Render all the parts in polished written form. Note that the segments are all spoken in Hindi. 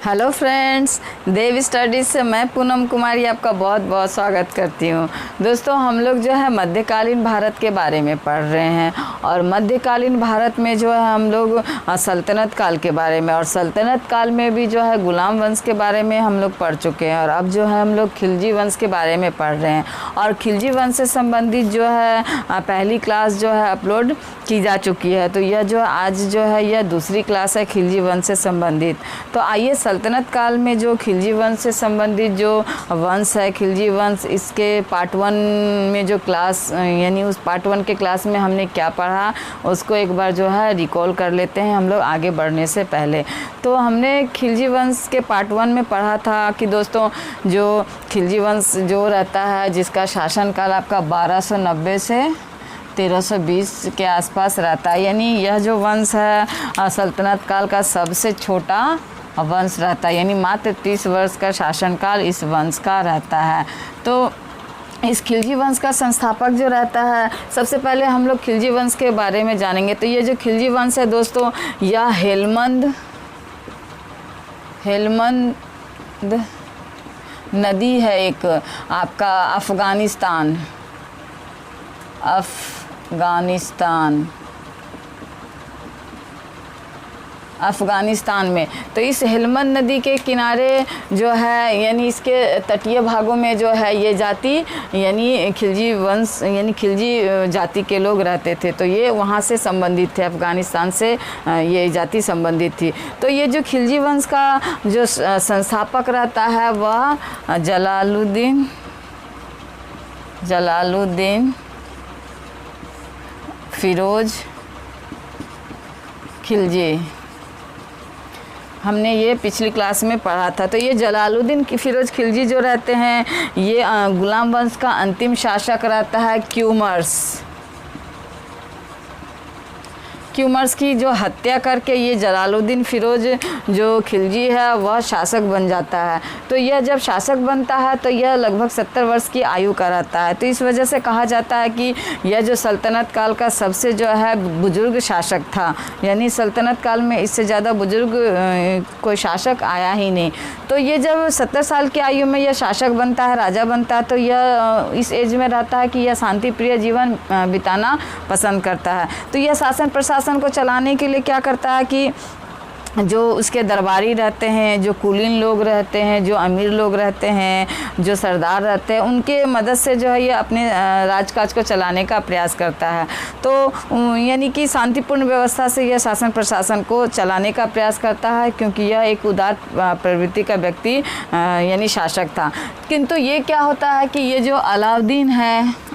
हेलो फ्रेंड्स, देव स्टडीज़ से मैं पूनम कुमारी आपका बहुत बहुत स्वागत करती हूँ। दोस्तों, हम लोग जो है मध्यकालीन भारत के बारे में पढ़ रहे हैं और मध्यकालीन भारत में जो है हम लोग सल्तनत काल के बारे में और सल्तनत काल में भी जो है गुलाम वंश के बारे में हम लोग पढ़ चुके हैं और अब जो है हम लोग खिलजी वंश के बारे में पढ़ रहे हैं। और खिलजी वंश से संबंधित जो है पहली क्लास जो है अपलोड की जा चुकी है, तो यह जो आज जो है यह दूसरी क्लास है खिलजी वंश से संबंधित। तो आइए सल्तनत काल में जो खिलजी वंश से संबंधित जो वंश है खिलजी वंश, इसके पार्ट 1 में जो क्लास यानी उस पार्ट 1 के क्लास में हमने क्या पढ़ा उसको एक बार जो है रिकॉल कर लेते हैं हम लोग आगे बढ़ने से पहले। तो हमने खिलजी वंश के पार्ट 1 में पढ़ा था कि दोस्तों जो खिलजी वंश जो रहता है जिसका शासनकाल आपका 1290 से 1320 के आसपास रहता है, यानी यह जो वंश है सल्तनत काल का सबसे छोटा वंश रहता है, यानी मात्र 30 वर्ष का शासनकाल इस वंश का रहता है। तो इस खिलजी वंश का संस्थापक जो रहता है, सबसे पहले हम लोग खिलजी वंश के बारे में जानेंगे। तो ये जो खिलजी वंश है दोस्तों, यह हेलमंद नदी है एक आपका अफ़गानिस्तान में। तो इस हेलमंद नदी के किनारे जो है यानी इसके तटीय भागों में जो है ये जाति यानी खिलजी वंश यानी खिलजी जाति के लोग रहते थे। तो ये वहाँ से संबंधित थे, अफ़गानिस्तान से ये जाति संबंधित थी। तो ये जो खिलजी वंश का जो संस्थापक रहता है वह जलालुद्दीन फिरोज खिलजी, हमने ये पिछली क्लास में पढ़ा था। तो ये जलालुद्दीन फिरोज खिलजी जो रहते हैं ये गुलाम वंश का अंतिम शासक रहता है। क्यूमर्स की जो हत्या करके ये जलालुद्दीन फिरोज जो खिलजी है वह शासक बन जाता है। तो यह जब शासक बनता है तो यह लगभग 70 वर्ष की आयु का रहता है। तो इस वजह से कहा जाता है कि यह जो सल्तनत काल का सबसे जो है बुजुर्ग शासक था, यानी सल्तनत काल में इससे ज़्यादा बुजुर्ग कोई शासक आया ही नहीं। तो ये जब 70 साल की आयु में यह शासक बनता है, राजा बनता है, तो यह इस एज में रहता है कि यह शांति प्रिय जीवन बिताना पसंद करता है। तो यह शासन प्रशासन को चलाने के लिए क्या करता है कि जो उसके दरबारी रहते हैं, जो कुलीन लोग रहते हैं, जो अमीर लोग रहते हैं, जो सरदार रहते हैं, उनके मदद से जो है ये अपने राजकाज को चलाने का प्रयास करता है। तो यानी कि शांतिपूर्ण व्यवस्था से यह शासन प्रशासन को चलाने का प्रयास करता है, क्योंकि यह एक उदार प्रवृत्ति का व्यक्ति यानी शासक था। किंतु ये क्या होता है कि ये जो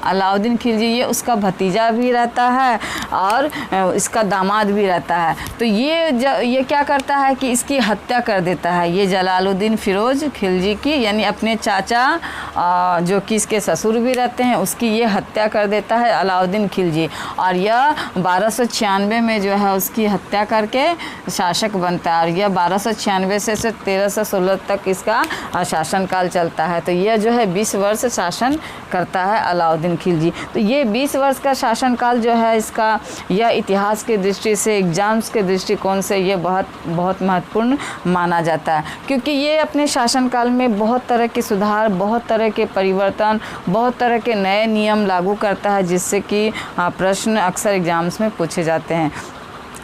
अलाउद्दीन खिलजी ये उसका भतीजा भी रहता है और इसका दामाद भी रहता है। तो ये क्या करता है कि इसकी हत्या कर देता है, ये जलालुद्दीन फिरोज खिलजी की, यानी अपने चाचा जो कि इसके ससुर भी रहते हैं उसकी ये हत्या कर देता है अलाउद्दीन खिलजी। और यह 1296 में जो है उसकी हत्या करके शासक बनता है और यह 1296 से 1316 तक इसका शासनकाल चलता है। तो यह जो है 20 वर्ष शासन करता है अलाउद्दीन खिलजी। तो ये 20 वर्ष का शासनकाल जो है इसका यह इतिहास के दृष्टि से, एग्जाम्स के दृष्टिकोण से ये बहुत महत्वपूर्ण माना जाता है, क्योंकि ये अपने शासनकाल में बहुत तरह के सुधार, बहुत तरह के परिवर्तन, बहुत तरह के नए नियम लागू करता है, जिससे कि प्रश्न अक्सर एग्जाम्स में पूछे जाते हैं।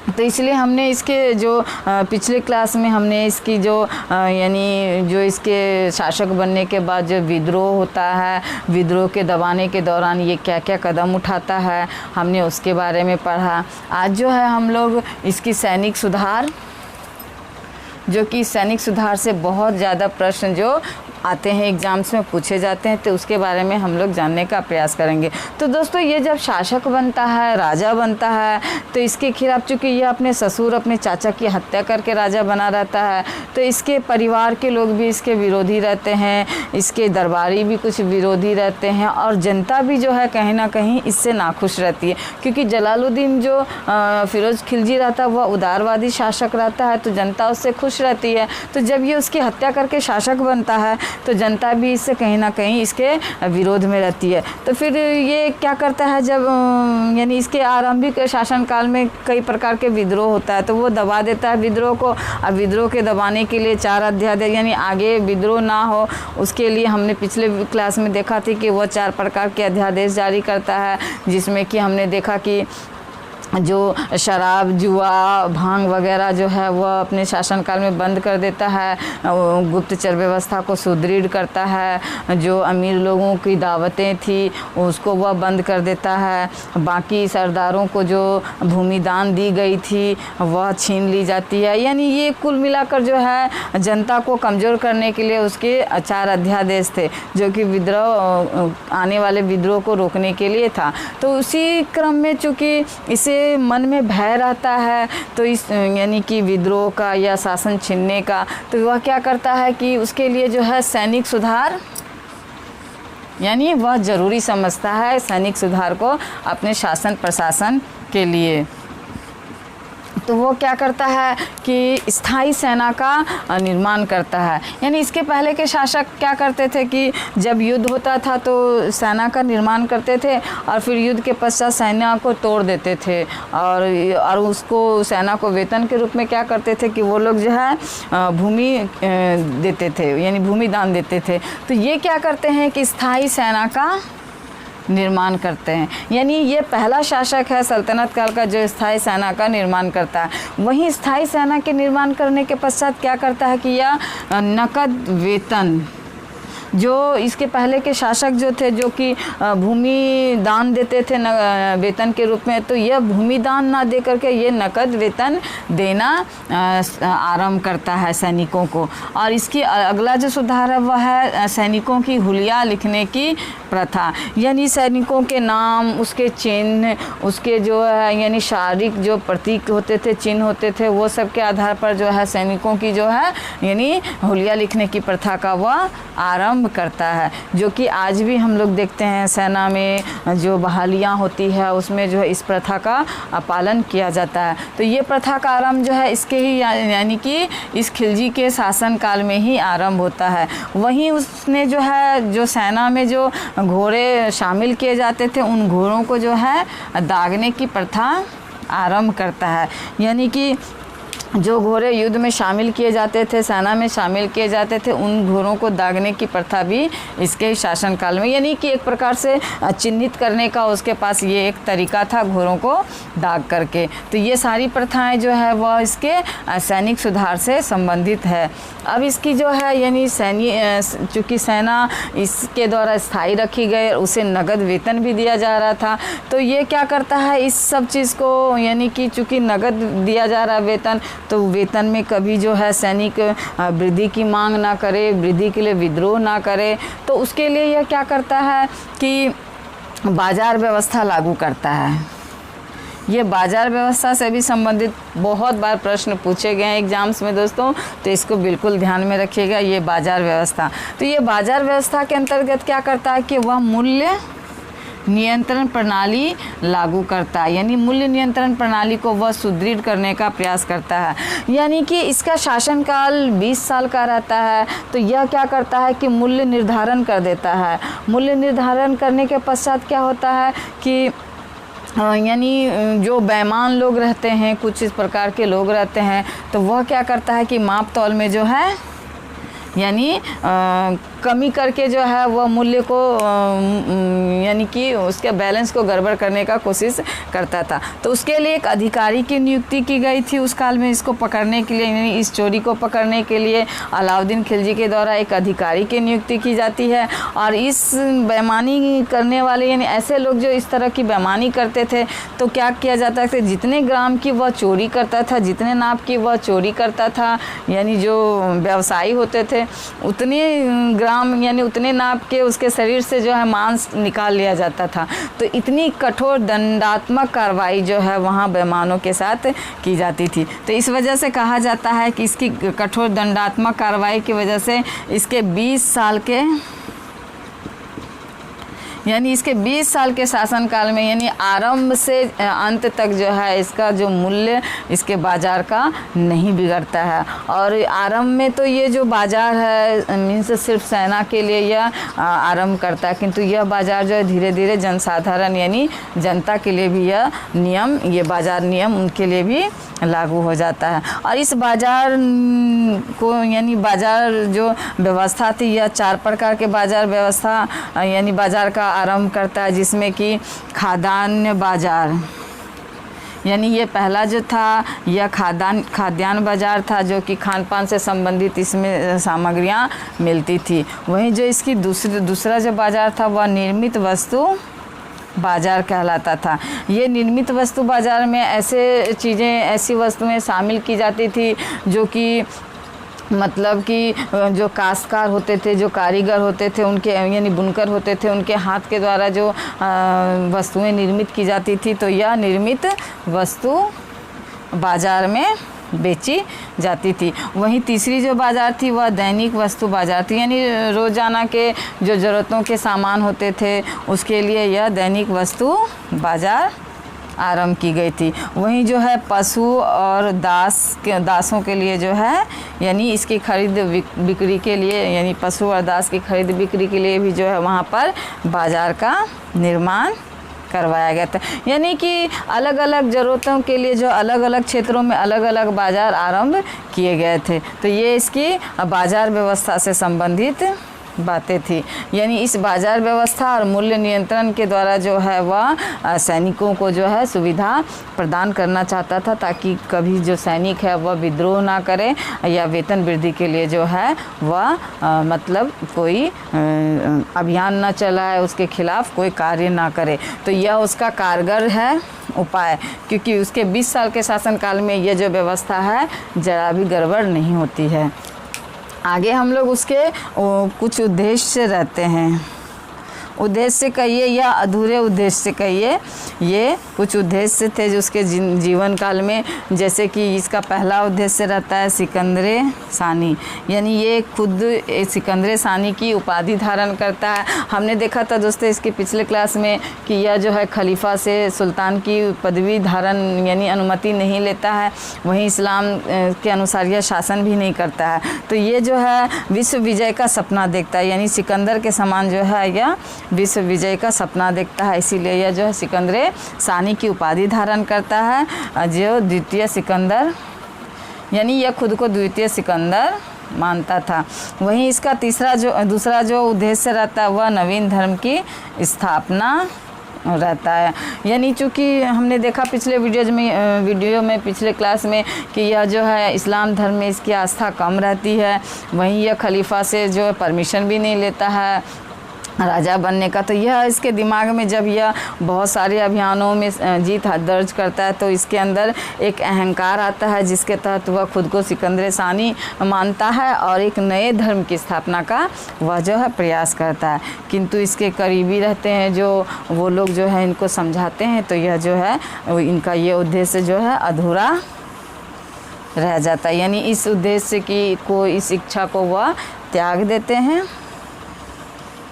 तो इसलिए हमने इसके जो पिछले क्लास में हमने इसकी जो यानी जो इसके शासक बनने के बाद जो विद्रोह होता है, विद्रोह के दबाने के दौरान ये क्या क्या कदम उठाता है हमने उसके बारे में पढ़ा। आज जो है हम लोग इसकी सैनिक सुधार, जो कि सैनिक सुधार से बहुत ज़्यादा प्रश्न जो आते हैं एग्ज़ाम्स में पूछे जाते हैं, तो उसके बारे में हम लोग जानने का प्रयास करेंगे। तो दोस्तों ये जब शासक बनता है, राजा बनता है, तो इसके खिलाफ चूँकि ये अपने ससुर अपने चाचा की हत्या करके राजा बना रहता है, तो इसके परिवार के लोग भी इसके विरोधी रहते हैं, इसके दरबारी भी कुछ विरोधी रहते हैं और जनता भी जो है कहीं ना कहीं इससे नाखुश रहती है, क्योंकि जलालुद्दीन जो फिरोज खिलजी रहता है वह उदारवादी शासक रहता है, तो जनता उससे खुश रहती है। तो जब ये उसकी हत्या करके शासक बनता है तो जनता भी इससे कहीं ना कहीं इसके विरोध में रहती है। तो फिर ये क्या करता है, जब यानी इसके आरंभिक शासनकाल में कई प्रकार के विद्रोह होता है, तो वो दबा देता है विद्रोह को। अब विद्रोह के दबाने के लिए 4 अध्यादेश, यानी आगे विद्रोह ना हो उसके लिए हमने पिछले क्लास में देखा थी कि वो 4 प्रकार के अध्यादेश जारी करता है, जिसमें कि हमने देखा कि जो शराब, जुआ, भांग वगैरह जो है वह अपने शासनकाल में बंद कर देता है, गुप्तचर व्यवस्था को सुदृढ़ करता है, जो अमीर लोगों की दावतें थी उसको वह बंद कर देता है, बाकी सरदारों को जो भूमि दान दी गई थी वह छीन ली जाती है। यानी ये कुल मिलाकर जो है जनता को कमज़ोर करने के लिए उसके 4 अध्यादेश थे, जो कि विद्रोह, आने वाले विद्रोह को रोकने के लिए था। तो उसी क्रम में चूँकि इसे मन में भय रहता है, तो इस यानी कि विद्रोह का या शासन छीनने का, तो वह क्या करता है कि उसके लिए जो है सैनिक सुधार, यानी वह ज़रूरी समझता है सैनिक सुधार को अपने शासन प्रशासन के लिए। तो वो क्या करता है कि स्थायी सेना का निर्माण करता है। यानी इसके पहले के शासक क्या करते थे कि जब युद्ध होता था तो सेना का निर्माण करते थे और फिर युद्ध के पश्चात सेना को तोड़ देते थे और उसको सेना को वेतन के रूप में क्या करते थे कि वो लोग जो है भूमि देते थे, यानी भूमि दान देते थे। तो ये क्या करते हैं कि स्थायी सेना का निर्माण करते हैं। यानी ये पहला शासक है सल्तनत काल का जो स्थायी सेना का निर्माण करता है। वहीं स्थायी सेना के निर्माण करने के पश्चात क्या करता है कि यह नकद वेतन, जो इसके पहले के शासक जो थे जो कि भूमि दान देते थे वेतन के रूप में, तो यह भूमि दान ना दे करके ये नकद वेतन देना आरंभ करता है सैनिकों को। और इसकी अगला जो सुधार है वह है सैनिकों की हुलिया लिखने की प्रथा। यानी सैनिकों के नाम, उसके चिन्ह, उसके जो है यानी शारीरिक जो प्रतीक होते थे, चिन्ह होते थे, वो सब के आधार पर जो है सैनिकों की जो है यानी हुलिया लिखने की प्रथा का वह आरंभ करता है, जो कि आज भी हम लोग देखते हैं सेना में जो बहालियाँ होती है उसमें जो है इस प्रथा का पालन किया जाता है। तो ये प्रथा का आरंभ जो है इसके ही यानी कि इस खिलजी के शासन काल में ही आरंभ होता है। वहीं उसने जो है जो सेना में जो घोड़े शामिल किए जाते थे उन घोड़ों को जो है दागने की प्रथा आरंभ करता है। यानी कि जो घोड़े युद्ध में शामिल किए जाते थे, सेना में शामिल किए जाते थे, उन घोड़ों को दागने की प्रथा भी इसके शासनकाल में, यानी कि एक प्रकार से चिन्हित करने का उसके पास ये एक तरीका था घोड़ों को दाग करके। तो ये सारी प्रथाएं जो है वह इसके सैनिक सुधार से संबंधित है। अब इसकी जो है यानी चूँकि सेना इसके द्वारा स्थायी रखी गई, उसे नगद वेतन भी दिया जा रहा था। तो ये क्या करता है इस सब चीज़ को, यानी कि चूँकि नगद दिया जा रहा वेतन, तो वेतन में कभी जो है सैनिक वृद्धि की मांग ना करे, वृद्धि के लिए विद्रोह ना करे, तो उसके लिए यह क्या करता है कि बाजार व्यवस्था लागू करता है। ये बाजार व्यवस्था से भी संबंधित बहुत बार प्रश्न पूछे गए हैं एग्जाम्स में दोस्तों, तो इसको बिल्कुल ध्यान में रखिएगा। ये बाजार व्यवस्था, तो ये बाजार व्यवस्था के अंतर्गत क्या करता है कि वह मूल्य नियंत्रण प्रणाली लागू करता है, यानी मूल्य नियंत्रण प्रणाली को वह सुदृढ़ करने का प्रयास करता है। यानी कि इसका शासनकाल 20 साल का रहता है। तो यह क्या करता है कि मूल्य निर्धारण कर देता है। मूल्य निर्धारण करने के पश्चात क्या होता है कि यानी जो बेईमान लोग रहते हैं, कुछ इस प्रकार के लोग रहते हैं, तो वह क्या करता है कि माप तौल में जो है यानी कमी करके जो है वह मूल्य को यानी कि उसके बैलेंस को गड़बड़ करने का कोशिश करता था। तो उसके लिए एक अधिकारी की नियुक्ति की गई थी उस काल में। इसको पकड़ने के लिए, यानी इस चोरी को पकड़ने के लिए अलाउद्दीन खिलजी के द्वारा एक अधिकारी की नियुक्ति की जाती है। और इस बेईमानी करने वाले यानी ऐसे लोग जो इस तरह की बेईमानी करते थे, तो क्या किया जाता है, जितने ग्राम की वह चोरी करता था, जितने नाप की वह चोरी करता था, यानी जो व्यवसायी होते थे उतने ग्राम यानी उतने नाप के उसके शरीर से जो है मांस निकाल लिया जाता था। तो इतनी कठोर दंडात्मक कार्रवाई जो है वहाँ बेईमानों के साथ की जाती थी। तो इस वजह से कहा जाता है कि इसकी कठोर दंडात्मक कार्रवाई की वजह से इसके 20 साल के यानी इसके 20 साल के शासनकाल में, यानी आरंभ से अंत तक जो है इसका जो मूल्य इसके बाज़ार का नहीं बिगड़ता है। और आरंभ में तो ये जो बाज़ार है मीन्स सिर्फ सेना के लिए यह आरंभ करता है, किंतु यह बाज़ार जो है धीरे धीरे जनसाधारण यानी जनता के लिए भी यह नियम, ये बाज़ार नियम उनके लिए भी लागू हो जाता है। और इस बाज़ार को यानी बाज़ार जो व्यवस्था थी यह 4 प्रकार के बाज़ार व्यवस्था यानी बाज़ार का आरंभ करता है, जिसमें कि खाद्यान्न बाज़ार, यानी ये पहला जो था यह खाद्यान्न बाज़ार था, जो कि खान पान से संबंधित इसमें सामग्रियां मिलती थी। वहीं जो इसकी दूसरा जो बाज़ार था वह निर्मित वस्तु बाज़ार कहलाता था। ये निर्मित वस्तु बाज़ार में ऐसे चीज़ें, ऐसी वस्तुएं शामिल की जाती थी जो कि मतलब कि जो काश्तकार होते थे, जो कारीगर होते थे, उनके यानी बुनकर होते थे, उनके हाथ के द्वारा जो वस्तुएं निर्मित की जाती थी, तो यह निर्मित वस्तु बाज़ार में बेची जाती थी। वहीं तीसरी जो बाज़ार थी वह दैनिक वस्तु बाज़ार थी, यानी रोज़ाना के जो ज़रूरतों के सामान होते थे उसके लिए यह दैनिक वस्तु बाज़ार आरंभ की गई थी। वहीं जो है पशु और दासों के लिए जो है यानी इसकी खरीद बिक्री के लिए, यानी पशु और दास की खरीद बिक्री के लिए भी जो है वहाँ पर बाज़ार का निर्माण करवाया गया था। यानी कि अलग अलग ज़रूरतों के लिए जो अलग अलग क्षेत्रों में अलग अलग बाज़ार आरंभ किए गए थे। तो ये इसकी बाज़ार व्यवस्था से संबंधित बातें थी। यानी इस बाज़ार व्यवस्था और मूल्य नियंत्रण के द्वारा जो है वह सैनिकों को जो है सुविधा प्रदान करना चाहता था, ताकि कभी जो सैनिक है वह विद्रोह ना करे या वेतन वृद्धि के लिए जो है वह मतलब कोई अभियान ना चलाए, उसके खिलाफ कोई कार्य ना करे। तो यह उसका कारगर है उपाय, क्योंकि उसके 20 साल के शासनकाल में यह जो व्यवस्था है जरा भी गड़बड़ नहीं होती है। आगे हम लोग उसके कुछ उद्देश्य रहते हैं, उद्देश्य कहिए या अधूरे उद्देश्य कहिए, ये कुछ उद्देश्य थे जो उसके जीवन काल में। जैसे कि इसका पहला उद्देश्य रहता है सिकंदरे सानी, यानी ये खुद सिकंदरे सानी की उपाधि धारण करता है। हमने देखा था दोस्तों इसके पिछले क्लास में कि यह जो है खलीफा से सुल्तान की पदवी धारण यानी अनुमति नहीं लेता है, वहीं इस्लाम के अनुसार यह शासन भी नहीं करता है। तो ये जो है विश्व विजय का सपना देखता है, यानी सिकंदर के समान जो है यह विश्व विजय का सपना देखता है, इसीलिए यह जो है सिकंदरे सानी की उपाधि धारण करता है, जो द्वितीय सिकंदर, यानी यह खुद को द्वितीय सिकंदर मानता था। वहीं इसका दूसरा जो उद्देश्य रहता है वह नवीन धर्म की स्थापना रहता है। यानी चूँकि हमने देखा पिछले वीडियो में पिछले क्लास में कि यह जो है इस्लाम धर्म में इसकी आस्था कम रहती है, वहीं यह खलीफा से जो है परमिशन भी नहीं लेता है राजा बनने का। तो यह इसके दिमाग में जब यह बहुत सारे अभियानों में जीत दर्ज करता है तो इसके अंदर एक अहंकार आता है, जिसके तहत वह खुद को सिकंदर सानी मानता है और एक नए धर्म की स्थापना का वह जो है प्रयास करता है। किंतु इसके करीबी रहते हैं जो वो लोग जो है इनको समझाते हैं, तो यह जो है इनका ये उद्देश्य जो है अधूरा रह जाता है। यानी इस उद्देश्य इस इच्छा को वह त्याग देते हैं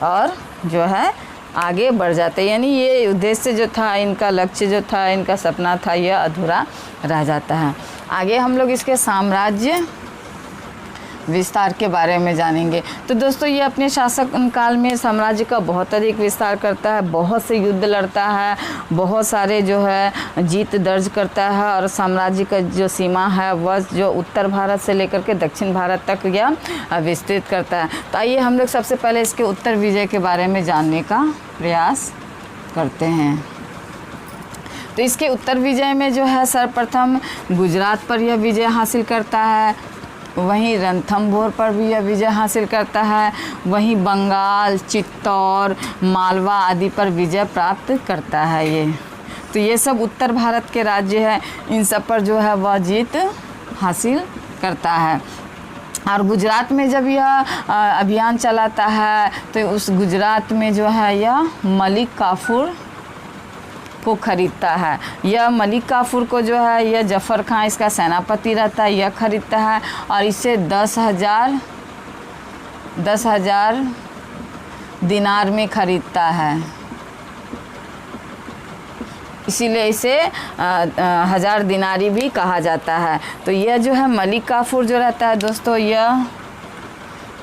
और जो है आगे बढ़ जाते हैं। यानी ये उद्देश्य जो था, इनका लक्ष्य जो था, इनका सपना था, यह अधूरा रह जाता है। आगे हम लोग इसके साम्राज्य विस्तार के बारे में जानेंगे। तो दोस्तों ये अपने शासक काल में साम्राज्य का बहुत अधिक विस्तार करता है, बहुत से युद्ध लड़ता है, बहुत सारे जो है जीत दर्ज करता है और साम्राज्य का जो सीमा है वह जो उत्तर भारत से लेकर के दक्षिण भारत तक यह विस्तृत करता है। तो आइए हम लोग सबसे पहले इसके उत्तर विजय के बारे में जानने का प्रयास करते हैं। तो इसके उत्तर विजय में जो है सर्वप्रथम गुजरात पर यह विजय हासिल करता है, वहीं रणथंभौर पर भी यह विजय हासिल करता है, वहीं बंगाल, चित्तौड़, मालवा आदि पर विजय प्राप्त करता है। तो ये सब उत्तर भारत के राज्य हैं, इन सब पर जो है वह जीत हासिल करता है। और गुजरात में जब यह अभियान चलाता है तो उस गुजरात में जो है यह मलिक काफूर को खरीदता है। यह मलिक काफूर को जो है यह जफ़र खां इसका सेनापति रहता है, यह खरीदता है और इसे 10,000 दिनार में खरीदता है। इसीलिए इसे 1000 दिनारी भी कहा जाता है। तो यह जो है मलिक काफूर जो रहता है दोस्तों, यह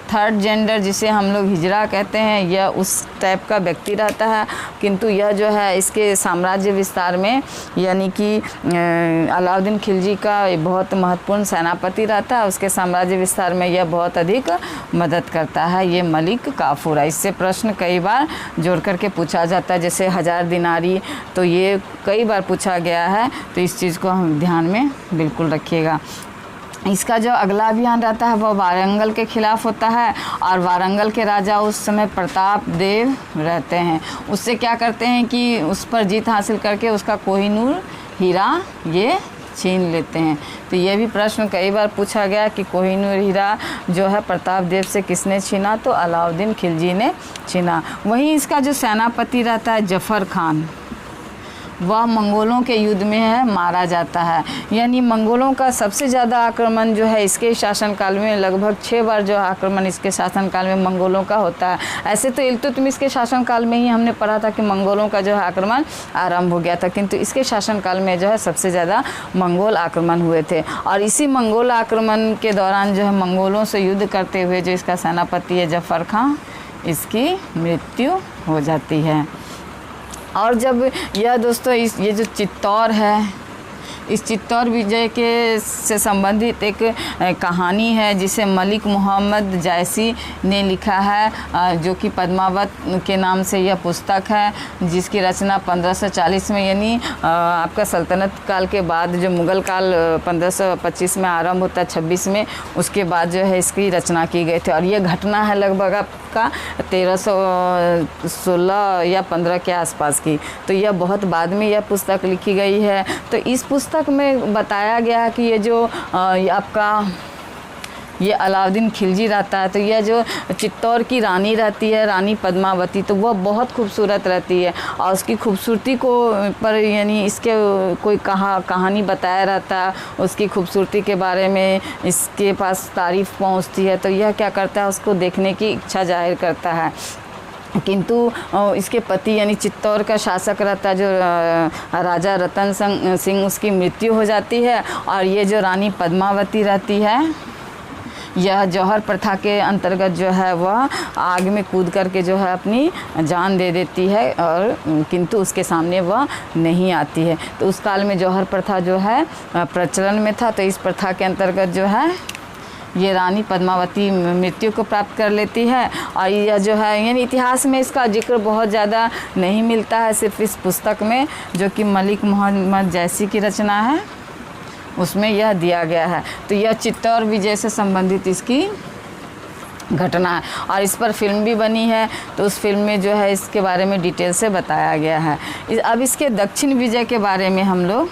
थर्ड जेंडर जिसे हम लोग हिजरा कहते हैं, यह उस टाइप का व्यक्ति रहता है। किंतु यह जो है इसके साम्राज्य विस्तार में यानी कि अलाउद्दीन खिलजी का बहुत महत्वपूर्ण सेनापति रहता है, उसके साम्राज्य विस्तार में यह बहुत अधिक मदद करता है। ये मलिक काफूर है। इससे प्रश्न कई बार जोड़ करके पूछा जाता है, जैसे 1000 दिनारी, तो ये कई बार पूछा गया है, तो इस चीज़ को हम ध्यान में बिल्कुल रखिएगा। इसका जो अगला अभियान रहता है वह वारंगल के खिलाफ होता है, और वारंगल के राजा उस समय प्रताप देव रहते हैं। उससे क्या करते हैं कि उस पर जीत हासिल करके उसका कोहिनूर हीरा ये छीन लेते हैं। तो ये भी प्रश्न कई बार पूछा गया कि कोहिनूर हीरा जो है प्रताप देव से किसने छीना, तो अलाउद्दीन खिलजी ने छीना। वहीं इसका जो सेनापति रहता है जफ़र खान, वह मंगोलों के युद्ध में है मारा जाता है। यानी मंगोलों का सबसे ज़्यादा आक्रमण जो है इसके शासनकाल में, लगभग 6 बार जो आक्रमण इसके शासनकाल में मंगोलों का होता है। ऐसे तो इल्तुतमिश के शासनकाल में ही हमने पढ़ा था कि मंगोलों का जो है आक्रमण आरंभ हो गया था, किंतु इसके शासनकाल में जो है सबसे ज़्यादा मंगोल आक्रमण हुए थे। और इसी मंगोल आक्रमण के दौरान जो है मंगोलों से युद्ध करते हुए जो इसका सेनापति है जफ़र खां, इसकी मृत्यु हो जाती है। और जब यह दोस्तों ये जो चित्तौर है, इस चित्तौर विजय के से संबंधित एक कहानी है जिसे मलिक मोहम्मद जायसी ने लिखा है, जो कि पद्मावत के नाम से यह पुस्तक है, जिसकी रचना 1540 में यानी आपका सल्तनत काल के बाद, जो मुग़ल काल 1525 में आरंभ होता है 26 में, उसके बाद जो है इसकी रचना की गई थी। और ये घटना है लगभग आपका 1316 या 15 के आसपास की। तो यह बहुत बाद में यह पुस्तक लिखी गई है। तो इस पुस्तक में बताया गया है कि ये जो आपका ये अलाउद्दीन खिलजी रहता है, तो यह जो चित्तौर की रानी रहती है, रानी पद्मावती, तो वह बहुत खूबसूरत रहती है। और उसकी खूबसूरती को पर यानी इसके कोई कहानी बताया रहता है, उसकी खूबसूरती के बारे में इसके पास तारीफ़ पहुंचती है, तो यह क्या करता है, उसको देखने की इच्छा जाहिर करता है। किंतु इसके पति यानी चित्तौर का शासक रहता है जो राजा रतन सिंह, उसकी मृत्यु हो जाती है। और ये जो रानी पद्मावती रहती है, यह जौहर प्रथा के अंतर्गत जो है वह आग में कूद करके जो है अपनी जान दे देती है, और किंतु उसके सामने वह नहीं आती है। तो उस काल में जौहर प्रथा जो है प्रचलन में था। तो इस प्रथा के अंतर्गत जो है ये रानी पद्मावती मृत्यु को प्राप्त कर लेती है। और यह जो है यानी इतिहास में इसका जिक्र बहुत ज़्यादा नहीं मिलता है, सिर्फ इस पुस्तक में जो कि मलिक मोहम्मद जायसी की रचना है उसमें यह दिया गया है। तो यह चित्तौर विजय से संबंधित इसकी घटना है। और इस पर फिल्म भी बनी है, तो उस फिल्म में जो है इसके बारे में डिटेल से बताया गया है। अब इसके दक्षिण विजय के बारे में हम लोग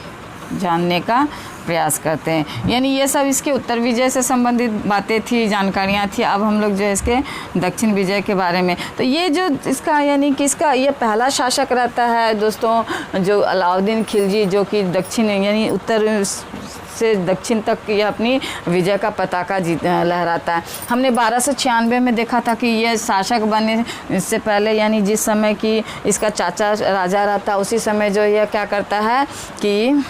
जानने का प्रयास करते हैं। यानी ये सब इसके उत्तर विजय से संबंधित बातें थी, जानकारियाँ थी। अब हम लोग जो है इसके दक्षिण विजय के बारे में, तो ये जो इसका यानी कि इसका ये पहला शासक रहता है दोस्तों, जो अलाउद्दीन खिलजी, जो कि दक्षिण यानी उत्तर से दक्षिण तक ये अपनी विजय का पताका लहराता है। हमने 1296 में देखा था कि ये शासक बने इससे पहले यानी जिस समय कि इसका चाचा राजा रहता, उसी समय जो यह क्या करता है कि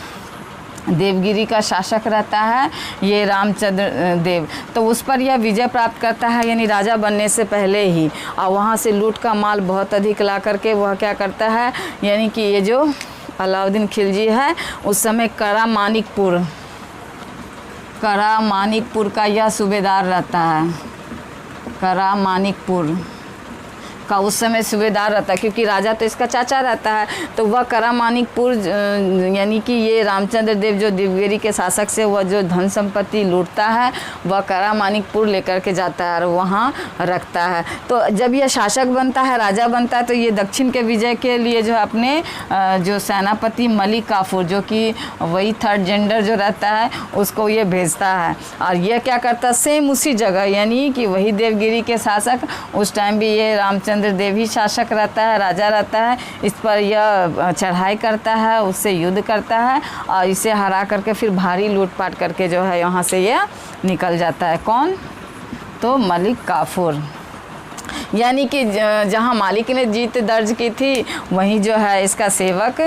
देवगिरी का शासक रहता है ये रामचंद्र देव, तो उस पर यह विजय प्राप्त करता है यानी राजा बनने से पहले ही। और वहाँ से लूट का माल बहुत अधिक ला करके वह क्या करता है, यानी कि ये जो अलाउद्दीन खिलजी है उस समय करा मानिकपुर का यह सूबेदार रहता है। करा मानिकपुर का उस समय सूबेदार रहता है, क्योंकि राजा तो इसका चाचा रहता है। तो वह करा मानिकपुर यानी कि ये रामचंद्र देव जो देवगिरी के शासक से वह जो धन संपत्ति लूटता है वह करा मानिकपुर लेकर के जाता है और वहाँ रखता है। तो जब यह शासक बनता है, राजा बनता है, तो ये दक्षिण के विजय के लिए जो अपने जो सेनापति मलिक काफूर, जो कि वही थर्ड जेंडर जो रहता है, उसको ये भेजता है। और यह क्या करता है, सेम उसी जगह यानी कि वही देवगिरी के शासक, उस टाइम भी ये रामचंद्र देव ही शासक रहता है, राजा रहता है, इस पर यह चढ़ाई करता है, उससे युद्ध करता है और इसे हरा करके फिर भारी लूटपाट करके जो है यहाँ से यह निकल जाता है। कौन? तो मलिक काफूर। यानी कि जहाँ मालिक ने जीत दर्ज की थी वहीं जो है इसका सेवक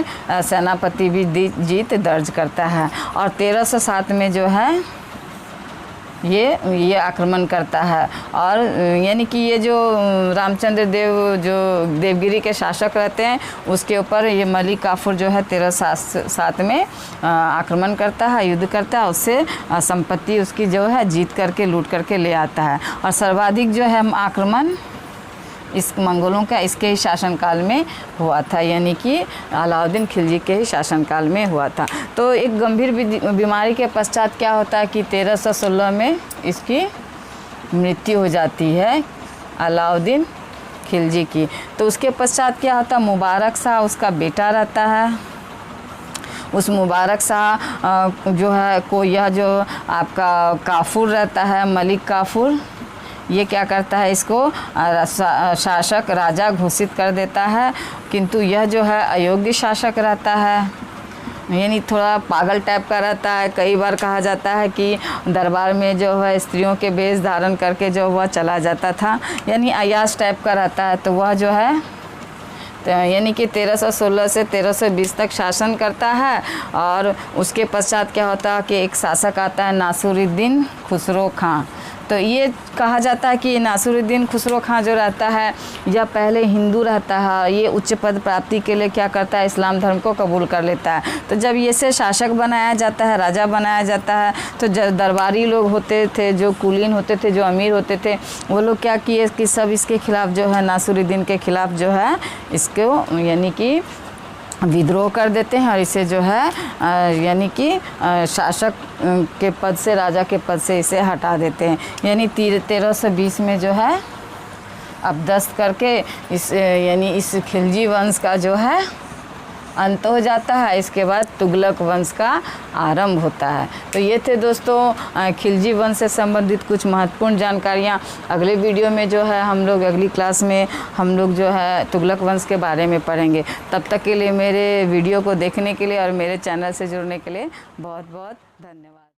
सेनापति भी जीत दर्ज करता है। और 1307 में जो है ये आक्रमण करता है। और यानी कि ये जो रामचंद्र देव जो देवगिरी के शासक रहते हैं उसके ऊपर ये मलिक काफूर जो है 1307 में आक्रमण करता है, युद्ध करता है, उससे संपत्ति उसकी जो है जीत करके लूट करके ले आता है। और सर्वाधिक जो है आक्रमण इस मंगोलों का इसके ही शासनकाल में हुआ था, यानी कि अलाउद्दीन खिलजी के ही शासनकाल में हुआ था। तो एक गंभीर बीमारी के पश्चात क्या होता है कि 1316 में इसकी मृत्यु हो जाती है अलाउद्दीन खिलजी की। तो उसके पश्चात क्या होता, मुबारक शाह उसका बेटा रहता है। उस मुबारक शाह जो है को यह जो आपका काफूर रहता है, मलिक काफूर, ये क्या करता है, इसको शासक राजा घोषित कर देता है। किंतु यह जो है अयोग्य शासक रहता है, यानी थोड़ा पागल टाइप का रहता है। कई बार कहा जाता है कि दरबार में जो है स्त्रियों के वेश धारण करके जो वह चला जाता था, यानी अयास टाइप का रहता है। तो वह जो है यानी कि 1316 से 1320 तक शासन करता है। और उसके पश्चात क्या होता है कि एक शासक आता है नासिरुद्दीन खुसरो खां। तो ये कहा जाता है कि नासिरुद्दीन खुसरो खां जो रहता है यह पहले हिंदू रहता है, ये उच्च पद प्राप्ति के लिए क्या करता है, इस्लाम धर्म को कबूल कर लेता है। तो जब ये से शासक बनाया जाता है, राजा बनाया जाता है, तो दरबारी लोग होते थे, जो कुलीन होते थे, जो अमीर होते थे, वो लोग क्या किए कि सब इसके खिलाफ जो है नासिरुद्दीन के खिलाफ जो है इसको यानी कि विद्रोह कर देते हैं और इसे जो है यानी कि शासक के पद से, राजा के पद से इसे हटा देते हैं। यानी 1320 में जो है अपदस्थ करके इस यानी इस खिलजी वंश का जो है अंत हो जाता है। इसके बाद तुगलक वंश का आरंभ होता है। तो ये थे दोस्तों खिलजी वंश से संबंधित कुछ महत्वपूर्ण जानकारियाँ। अगले वीडियो में जो है हम लोग अगली क्लास में हम लोग जो है तुगलक वंश के बारे में पढ़ेंगे। तब तक के लिए मेरे वीडियो को देखने के लिए और मेरे चैनल से जुड़ने के लिए बहुत बहुत धन्यवाद।